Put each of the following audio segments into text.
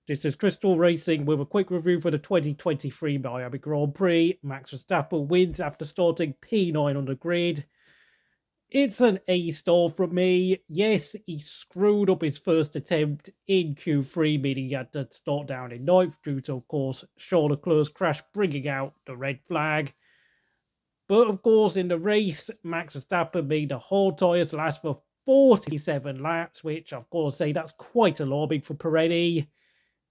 This is Crystal Racing with a quick review for the 2023 Miami Grand Prix. Max Verstappen wins after starting P9 on the grid. It's an A star from me. Yes, he screwed up his first attempt in Q3, meaning he had to start down in ninth due to, of course, Charles Leclerc's crash bringing out the red flag. But, of course, in the race, Max Verstappen made the hard tyres last for 47 laps, which, of course, say that's quite alarming for Perez.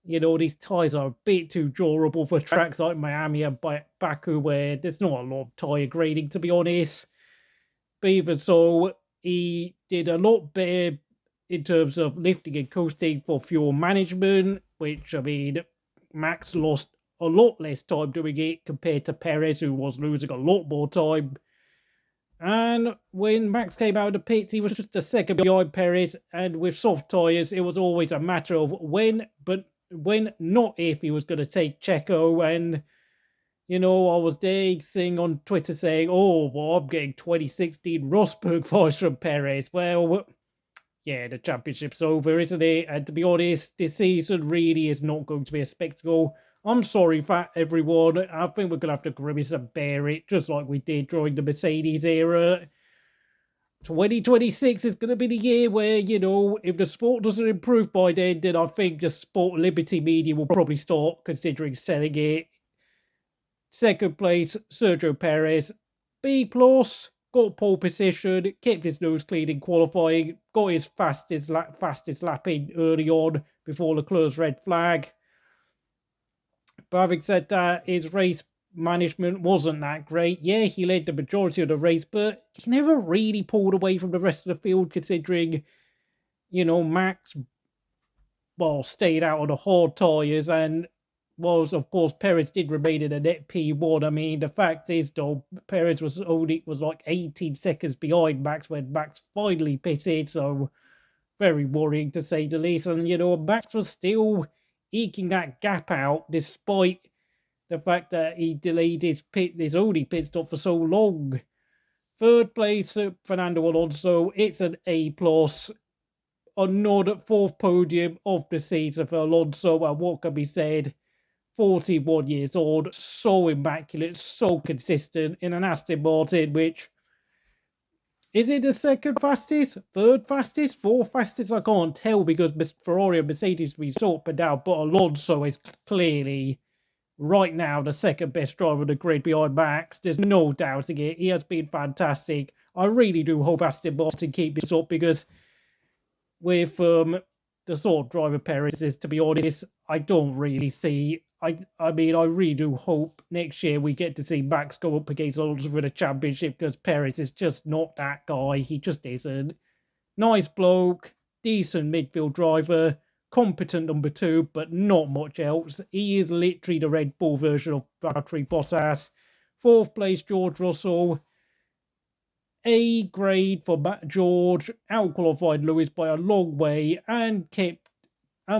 You know, these tyres are a bit too durable for tracks like Miami and Baku, where there's not a lot of tyre grading, to be honest. But even so, he did a lot better in terms of lifting and coasting for fuel management, which, I mean, Max lost a lot less time doing it compared to Perez, who was losing a lot more time. And when Max came out of the pits, he was just a second behind Perez, and with soft tyres, it was always a matter of when, not if, he was going to take Checo. And, you know, I was there seeing on Twitter saying, oh, well, I'm getting 2016 Rosberg vibes from Perez. Well, yeah, the championship's over, isn't it? And to be honest, this season really is not going to be a spectacle. I'm sorry for everyone. I think we're going to have to grimace and bear it, just like we did during the Mercedes era. 2026 is going to be the year where, you know, if the sport doesn't improve by then I think the Sport Liberty media will probably start considering selling it. Second place, Sergio Perez. B+, got pole position, kept his nose clean in qualifying, got his fastest lap in early on before Leclerc's red flag. But having said that, his race management wasn't that great. Yeah, he led the majority of the race, but he never really pulled away from the rest of the field, considering, you know, Max, well, stayed out on the hard tyres, and was, of course, Perez did remain in a net P1. I mean, the fact is, though, Perez was like 18 seconds behind Max when Max finally pitted, so very worrying to say the least. And, you know, Max was still eking that gap out despite the fact that he delayed his only pit stop for so long. Third place, Fernando Alonso. It's an A+. Another fourth podium of the season for Alonso, and what can be said? 41 years old, so immaculate, so consistent in an Aston Martin, which is it the second fastest, third fastest, fourth fastest? I can't tell because Ferrari and Mercedes will be so up and down, but Alonso is clearly right now the second best driver on the grid behind Max. There's no doubting it. He has been fantastic. I really do hope Aston Martin keep this up, because with the sort of driver Perez is, to be honest, I don't really see. I mean, I really do hope next year we get to see Max go up against Alonso for the championship, because Perez is just not that guy. He just isn't. Nice bloke, decent midfield driver, competent number two, but not much else. He is literally the Red Bull version of Valtteri Bottas. Fourth place, George Russell. A grade for George, outqualified Lewis by a long way, and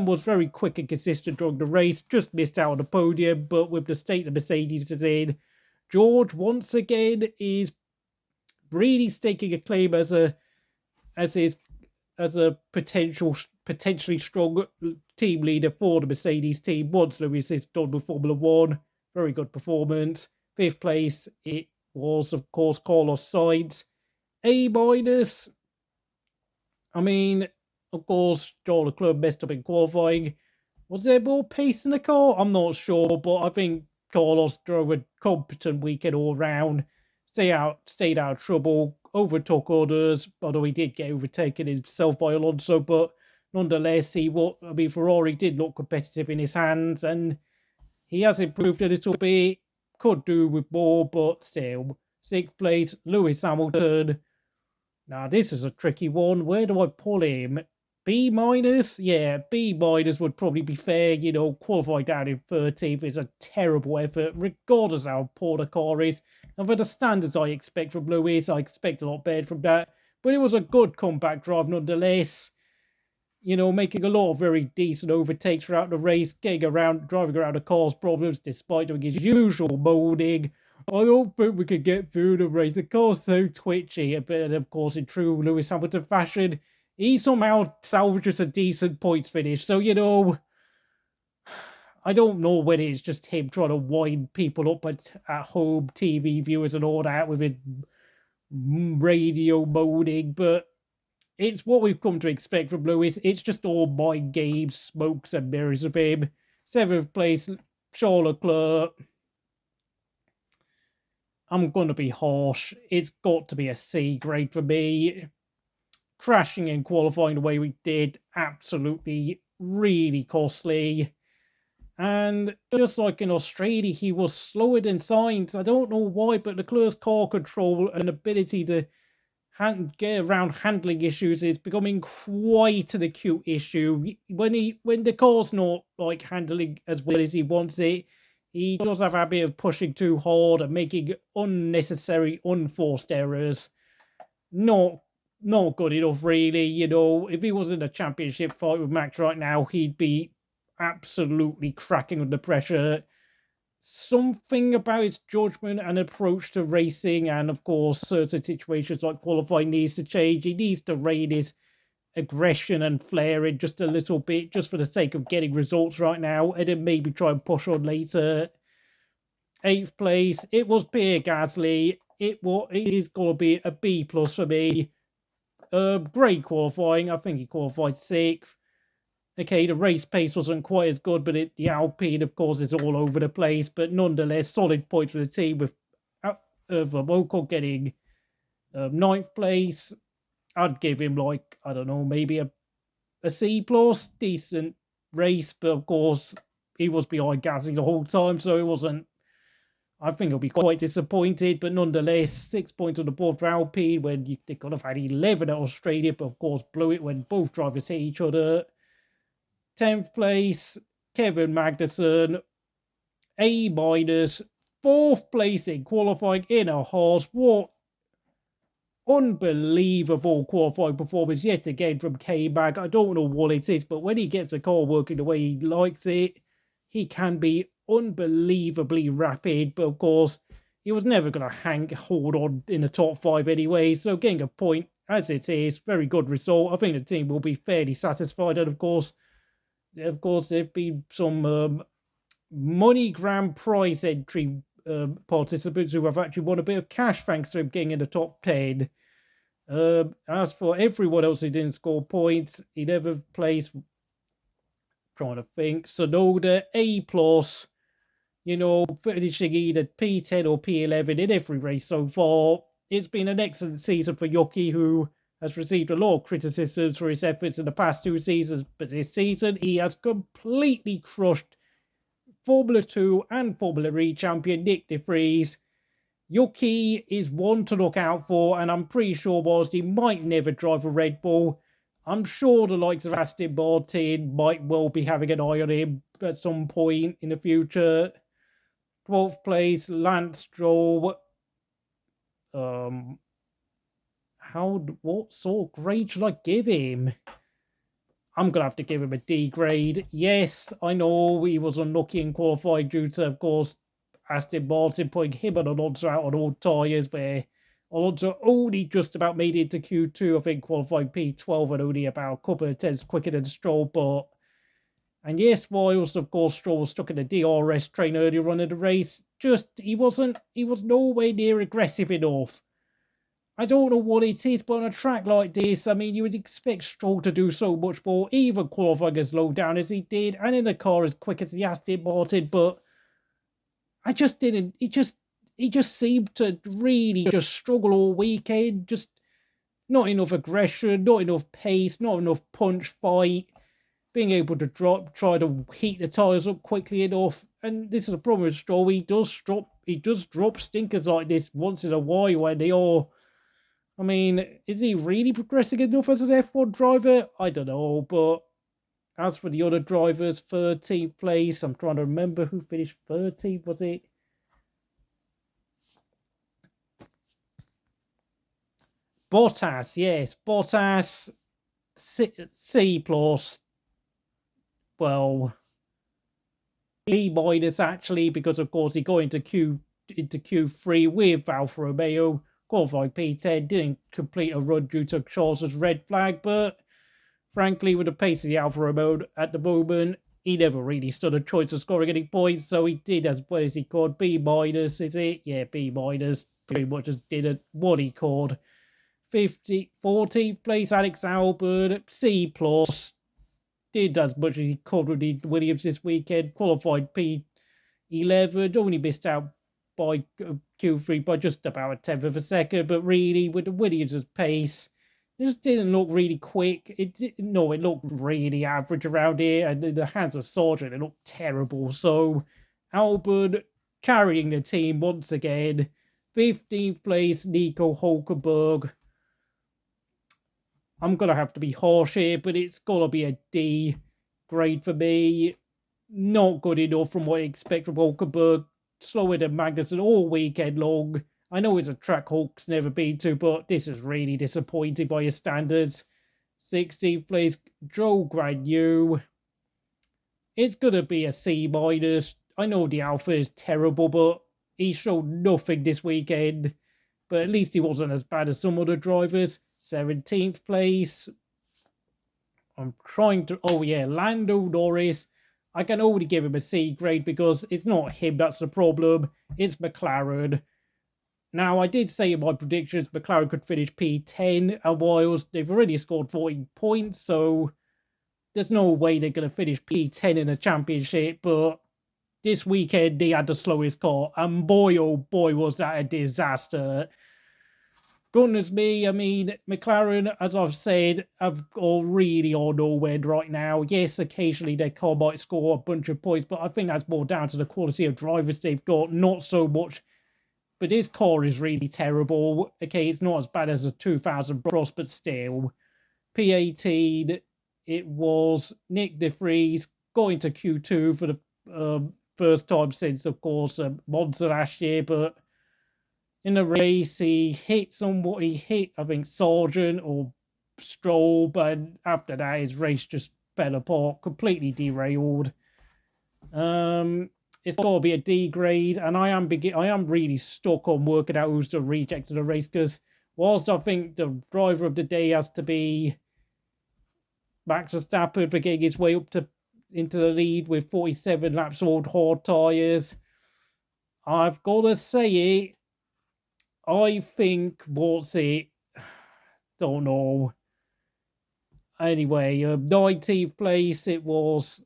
was very quick and consistent during the race. Just missed out on the podium, but with the state the Mercedes is in, George once again is really staking a claim as a potentially strong team leader for the Mercedes team once Lewis is done with Formula One. Very good performance. Fifth place, it was, of course, Carlos Sainz. A-. I mean, of course, Charles Leclerc messed up in qualifying. Was there more pace in the car? I'm not sure, but I think Carlos drove a competent weekend all round. Stayed out of trouble, overtook others, although he did get overtaken himself by Alonso, but nonetheless, Ferrari did look competitive in his hands, and he has improved a little bit. Could do with more, but still. Sixth place, Lewis Hamilton. Now, this is a tricky one. Where do I pull him? B-? Yeah, B- would probably be fair. You know, qualifying down in 13th is a terrible effort, regardless how poor the car is. And for the standards I expect from Lewis, I expect a lot better from that. But it was a good comeback drive nonetheless. You know, making a lot of very decent overtakes throughout the race, driving around the car's problems, despite doing his usual moaning. I don't think we could get through the race. The car's so twitchy. But of course, in true Lewis Hamilton fashion, he somehow salvages a decent points finish. So, you know, I don't know whether it's just him trying to wind people up at home, TV viewers and all that with his radio moaning, but it's what we've come to expect from Lewis. It's just all mind games, smokes and mirrors of him. 7th place, Charles Leclerc. I'm going to be harsh. It's got to be a C grade for me. Crashing in qualifying the way we did, absolutely really costly. And just like in Australia, he was slower than Sainz. I don't know why, but Leclerc's car control and ability to get around handling issues is becoming quite an acute issue. When the car's not like handling as well as he wants it, he does have a habit of pushing too hard and making unnecessary, unforced errors. Not good enough, really. You know, if he was in a championship fight with Max right now, he'd be absolutely cracking under pressure. Something about his judgment and approach to racing, and of course, certain situations like qualifying needs to change. He needs to rein his aggression and flair in just a little bit, just for the sake of getting results right now, and then maybe try and push on later. 8th place, it was Pierre Gasly. It is going to be a B plus for me. Great qualifying. I think he qualified 6th. Okay, the race pace wasn't quite as good, but the Alpine, of course, is all over the place. But nonetheless, solid points for the team with Ocon getting 9th place. I'd give him, like, I don't know, maybe a C plus. Decent race, but of course, he was behind Gasly the whole time, so it wasn't. I think he'll be quite disappointed, but nonetheless, 6 points on the board for Alpine when they could have had 11 at Australia, but of course blew it when both drivers hit each other. 10th place, Kevin Magnussen, A minus. 4th place in qualifying in a Haas. What unbelievable qualifying performance yet again from K-Mag. I don't know what it is, but when he gets a car working the way he likes it, he can be unbelievably rapid. But of course, he was never going to hold on in the top 5 anyway. So getting a point as it is, very good result. I think the team will be fairly satisfied. And of course, there've been some MoneyGram prize entry participants who have actually won a bit of cash thanks to him getting in the top 10. As for everyone else who didn't score points, 11th place, trying to think, Sonoda, A+, you know, finishing either P10 or P11 in every race so far. It's been an excellent season for Yuki, who has received a lot of criticisms for his efforts in the past 2 seasons, but this season he has completely crushed Formula 2 and Formula E champion Nick de Vries. Yuki is one to look out for, and I'm pretty sure whilst he might never drive a Red Bull, I'm sure the likes of Aston Martin might well be having an eye on him at some point in the future. 12th place, Lance Stroll. What sort of grade should I give him? I'm going to have to give him a D grade. Yes, I know he was unlucky in qualifying due to, of course, Aston Martin putting him and Alonso out on all tyres, where Alonso only just about made it to Q2, I think, qualifying P12 and only about a couple of tenths quicker than Stroll. And yes, whilst, of course, Stroll was stuck in the DRS train earlier on in the race, he was nowhere near aggressive enough. I don't know what it is, but on a track like this, I mean, you would expect Stroll to do so much more, even qualifying as low down as he did, and in a car as quick as the Aston Martin, but I just didn't. He just seemed to really just struggle all weekend, just not enough aggression, not enough pace, not enough punch fight, being able to try to heat the tyres up quickly enough. And this is the problem with Stroll, he does drop stinkers like this once in a while when they are. I mean, is he really progressing enough as an F1 driver? I don't know, but as for the other drivers, 13th place, I'm trying to remember who finished 13th, was it? Bottas, yes, Bottas, C plus, well, B minus actually, because of course he got into Q3 with Alfa Romeo, qualified P10, didn't complete a run due to Charles's red flag, but frankly, with the pace of the Alfa Romeo at the moment, he never really stood a choice of scoring any points, so he did as well as he could. B minus, is it? Yeah, B minus. Pretty much just did what he could. 14th place, Alex Albon. C plus. Did as much as he could with Williams this weekend. Qualified P11. Only missed out by Q3 by just about a tenth of a second, but really with the Williams' pace, it just didn't look really quick. It looked really average around here, and in the hands of Sargent, it looked terrible. So Albon carrying the team once again. 15th place, Nico Hulkenberg. I'm going to have to be harsh here, but it's going to be a D grade for me. Not good enough from what I expect from Hulkenberg. Slower than Magnussen all weekend long. I know it's a track Hulk's never been to, but this is really disappointing by his standards. 16th place, Joe Granu. It's going to be a C minus. I know the Alpha is terrible, but he showed nothing this weekend. But at least he wasn't as bad as some other drivers. 17th place. I'm trying to... Oh, yeah, Lando Norris. I can only give him a C grade because it's not him that's the problem. It's McLaren. Now, I did say in my predictions McLaren could finish P10, and whilst they've already scored 14 points, so there's no way they're going to finish P10 in a championship, but this weekend they had the slowest car, and boy, oh boy, was that a disaster. Goodness me, I mean, McLaren, as I've said, have all really on nowhere right now. Yes, occasionally their car might score a bunch of points, but I think that's more down to the quality of drivers they've got, not so much. But this car is really terrible. Okay, it's not as bad as a 2000 Prost, but still. P18, it was Nick De Vries going to Q2 for the first time since, of course, Monza last year, but in the race, he hit somebody. He hit, I think, Sargent or Stroll, but after that, his race just fell apart, completely derailed. It's got to be a D grade, and I am really stuck on working out who's the reject of the race, because whilst I think the driver of the day has to be Max Verstappen for getting his way up into the lead with 47 laps on hard tyres, I've got to say it. I think, don't know. Anyway, 19th place, it was,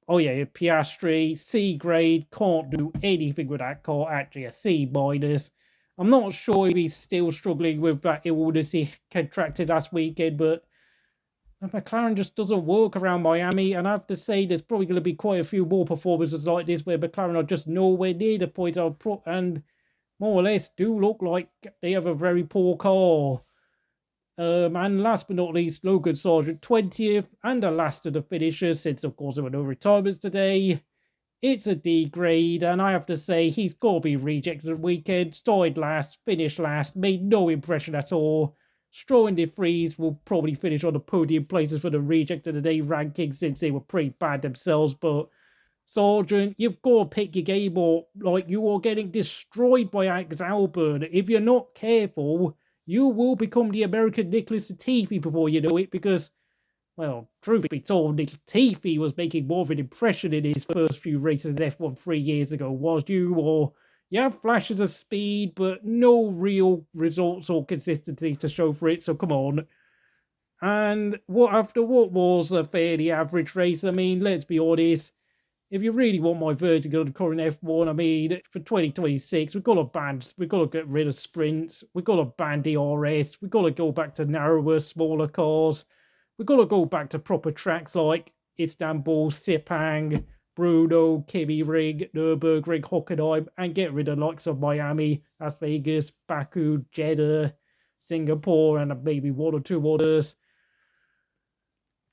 oh yeah, Piastri, C grade, can't do anything with that car, actually a C minus. I'm not sure if he's still struggling with that illness he contracted last weekend, but McLaren just doesn't work around Miami, and I have to say there's probably going to be quite a few more performances like this where McLaren are just nowhere near the point and more or less do look like they have a very poor car. And last but not least, Logan Sargent, 20th, and the last of the finishers, since of course there were no retirements today. It's a D grade, and I have to say he's got to be rejected the weekend. Started last, finished last, made no impression at all. Stroll and De Vries will probably finish on the podium places for the reject of the day ranking, since they were pretty bad themselves, but Sargent, you've got to pick your game up. Like, you are getting destroyed by Alex Albon. If you're not careful, you will become the American Nicholas Latifi before you know it, because, well, truth be told, Latifi was making more of an impression in his first few races in F1 3 years ago, whilst you have flashes of speed, but no real results or consistency to show for it, so come on. And after what was a fairly average race, I mean, let's be honest, if you really want my verdict on the current F1, I mean, for 2026, we've got to get rid of sprints, we've got to ban DRS, we've got to go back to narrower, smaller cars, we've got to go back to proper tracks like Istanbul, Sepang, Brno, Kimi Ring, Nürburgring, Hockenheim, and get rid of the likes of Miami, Las Vegas, Baku, Jeddah, Singapore, and maybe one or two others.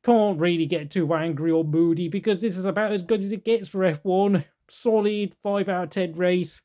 Can't really get too angry or moody because this is about as good as it gets for F1. Solid 5 out of 10 race.